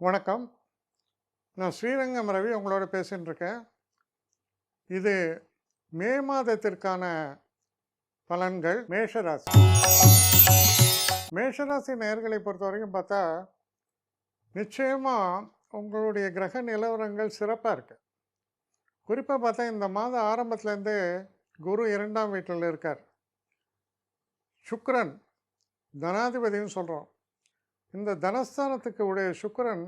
வணக்கம். நான் ஸ்ரீரங்கம் ரவி உங்களோட பேசின்னு இருக்கேன். இது மே மாதத்திற்கான பலன்கள். மேஷராசி நேயர்களை பொறுத்த வரைக்கும் பார்த்தா நிச்சயமாக உங்களுடைய கிரக நிலவரங்கள் சிறப்பாக இருக்குது. குறிப்பாக பார்த்தா இந்த மாத ஆரம்பத்துலேருந்து குரு 2ஆம் வீட்டில் இருக்கார். சுக்கிரன் தனாதிபதினு சொல்கிறோம். இந்த தனஸ்தானத்துக்கு உடைய சுக்கிரன்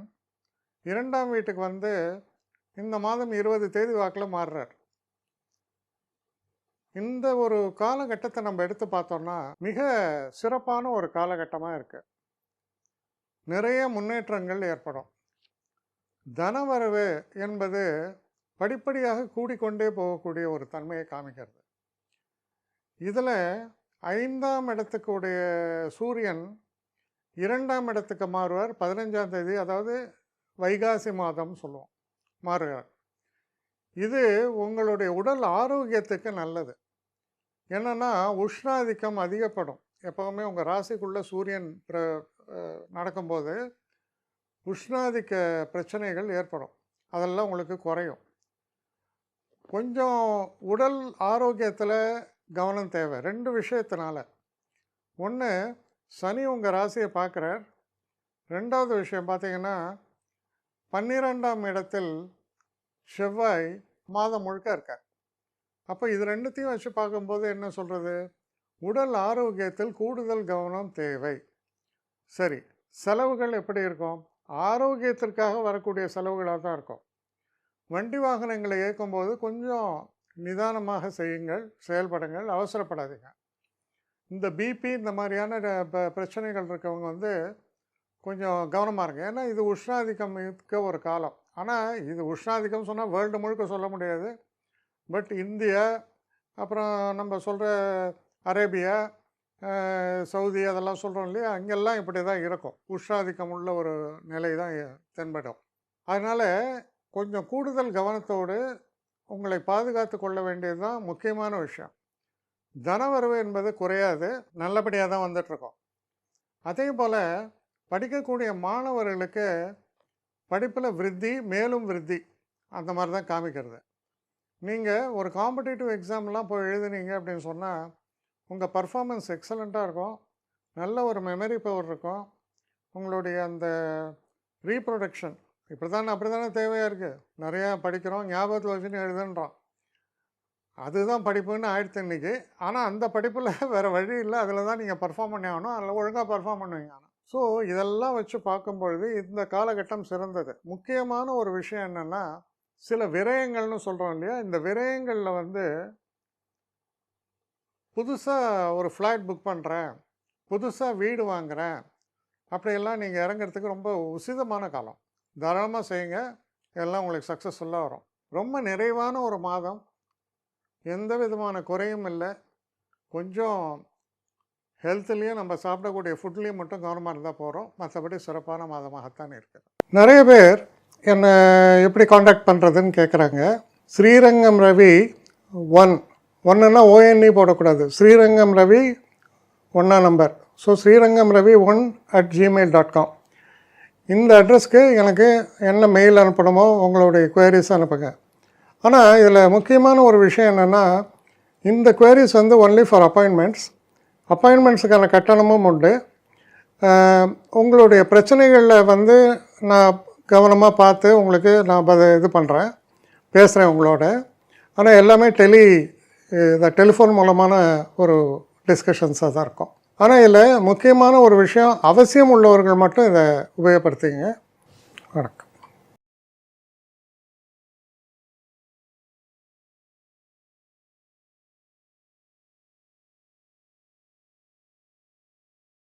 2ஆம் வீட்டுக்கு வந்து இந்த மாதம் 20 தேதி வாக்கில் மாறுறார். இந்த ஒரு காலகட்டத்தை நம்ம எடுத்து பார்த்தோம்னா மிக சிறப்பான ஒரு காலகட்டமாக இருக்குது. நிறைய முன்னேற்றங்கள் ஏற்படும். தனவரவு என்பது படிப்படியாக கூடிக்கொண்டே போகக்கூடிய ஒரு தன்மையை காமிக்கிறது. இதில் 5ஆம் இடத்துக்கு உடைய சூரியன் 2ஆம் இடத்துக்கு மாறுவார் 15ஆம் தேதி, அதாவது வைகாசி மாதம் சொல்லுவோம், மாறுகிறார். இது உங்களுடைய உடல் ஆரோக்கியத்துக்கு நல்லது. என்னென்னா உஷ்ணாதிக்கம் அதிகப்படும். எப்போவுமே உங்கள் ராசிக்குள்ளே சூரியன் நடக்கும்போது உஷ்ணாதிக்க பிரச்சனைகள் ஏற்படும். அதெல்லாம் உங்களுக்கு குறையும். கொஞ்சம் உடல் ஆரோக்கியத்தில் கவனம் தேவை 2 விஷயத்தினால. ஒன்று, சனி உங்கள் ராசியை பார்க்குறார். 2வது விஷயம் பார்த்தீங்கன்னா 12ஆம் இடத்தில் செவ்வாய் மாதம் முழுக்க இருக்கார். அப்போ இது 2த்தையும் வச்சு பார்க்கும்போது என்ன சொல்கிறது, உடல் ஆரோக்கியத்தில் கூடுதல் கவனம் தேவை. சரி, செலவுகள் எப்படி இருக்கும்? ஆரோக்கியத்திற்காக வரக்கூடிய செலவுகளாக தான் இருக்கும். வண்டி வாகனங்களை இயக்கும்போது கொஞ்சம் நிதானமாக செய்யுங்கள், செயல்படுங்கள், அவசரப்படாதீங்க. இந்த பிபி இந்த மாதிரியான பிரச்சனைகள் இருக்கவங்க வந்து கொஞ்சம் கவனமாக இருங்க. ஏன்னா இது உஷ்ணாதிக்கம் இருக்க ஒரு காலம். ஆனால் இது உஷ்ணாதிக்கம் சொன்னால் வேர்ல்டு முழுக்க சொல்ல முடியாது. பட் இந்தியா, அப்புறம் நம்ம சொல்கிற அரேபியா, சவுதி அதெல்லாம் சொல்கிறோம் இல்லையா, அங்கெல்லாம் இப்படி தான் இருக்கும். உஷ்ணாதிக்கம் உள்ள ஒரு நிலை தான் தென்படும். அதனால் கொஞ்சம் கூடுதல் கவனத்தோடு உங்களை பாதுகாத்து கொள்ள வேண்டியது தான் முக்கியமான விஷயம். தனவரவு என்பது குறையாது, நல்லபடியாக தான் வந்துட்டுருக்கோம். அதே போல் படிக்கக்கூடிய மாணவர்களுக்கு படிப்பில் விருத்தி, மேலும் விருத்தி, அந்த மாதிரி தான் காமிக்கிறது. நீங்கள் ஒரு காம்படிட்டிவ் எக்ஸாம்லாம் போய் எழுதுனீங்க அப்படின்னு சொன்னால் உங்கள் பர்ஃபார்மன்ஸ் எக்ஸலண்ட்டாக இருக்கும். நல்ல ஒரு மெமரி பவர் இருக்கும். உங்களுடைய அந்த ரீப்ரொடக்ஷன் இப்படி தானே அப்படி தானே தேவையாக இருக்குது. நிறையா படிக்கிறோம், ஞாபகத்தில் வச்சுன்னு எழுதுன்றோம். அதுதான் படிப்புன்னு ஆயிடுத்து இன்றைக்கி. ஆனால் அந்த படிப்பில் வேறு வழி இல்லை, அதில் தான் நீங்கள் பர்ஃபார்ம் பண்ணி ஆகணும். அதில் ஒழுங்காக பர்ஃபார்ம் பண்ணுவீங்க. ஆனால் ஸோ இதெல்லாம் வச்சு பார்க்கும்பொழுது இந்த காலகட்டம் சிறந்தது. முக்கியமான ஒரு விஷயம் என்னென்னா, சில விரயங்கள்னு சொல்கிறோம் இல்லையா, இந்த விரயங்களில் வந்து புதுசாக ஒரு ஃப்ளாட் புக் பண்ணுறேன், புதுசாக வீடு வாங்குகிறேன், அப்படியெல்லாம் நீங்கள் இறங்கிறதுக்கு ரொம்ப உசிதமான காலம். தாராளமாக செய்யுங்க, எல்லாம் உங்களுக்கு சக்ஸஸ்ஃபுல்லாக வரும். ரொம்ப நிறைவான ஒரு மாதம், எந்த விதமான குறையும் இல்லை. கொஞ்சம் ஹெல்த்லேயும் நம்ம சாப்பிடக்கூடிய ஃபுட்லேயும் மட்டும் கவனமாக இருந்தால் போகிறோம். மற்றபடி சிறப்பான மாதமாகத்தான் இருக்குது. நிறைய பேர் என்னை எப்படி காண்டாக்ட் பண்ணுறதுன்னு கேட்குறாங்க. ஸ்ரீரங்கம் ரவி 1ன்னா ONE போடக்கூடாது, ஸ்ரீரங்கம் ரவி 1ஆம் number. So Srirangam Ravi 1@gmail.com இந்த அட்ரஸ்க்கு எனக்கு என்ன மெயில் அனுப்பணுமோ உங்களுடைய குவரிஸ் அனுப்புங்க. ஆனால் இதில் முக்கியமான ஒரு விஷயம் என்னென்னா, இந்த குவரிஸ் வந்து ஒன்லி ஃபார் அப்பாயின்மெண்ட்ஸுக்கான கட்டணமும் உண்டு. உங்களுடைய பிரச்சனைகளில் வந்து நான் கவனமாக பார்த்து உங்களுக்கு நான் இது பண்ணுறேன், பேசுகிறேன் உங்களோட. ஆனால் எல்லாமே டெலிஃபோன் மூலமான ஒரு டிஸ்கஷன்ஸாக தான் இருக்கும். ஆனால் இதில் முக்கியமான ஒரு விஷயம், அவசியம் உள்ளவர்கள் மட்டும் இதை உபயோகப்படுத்திங்க. வணக்கம்.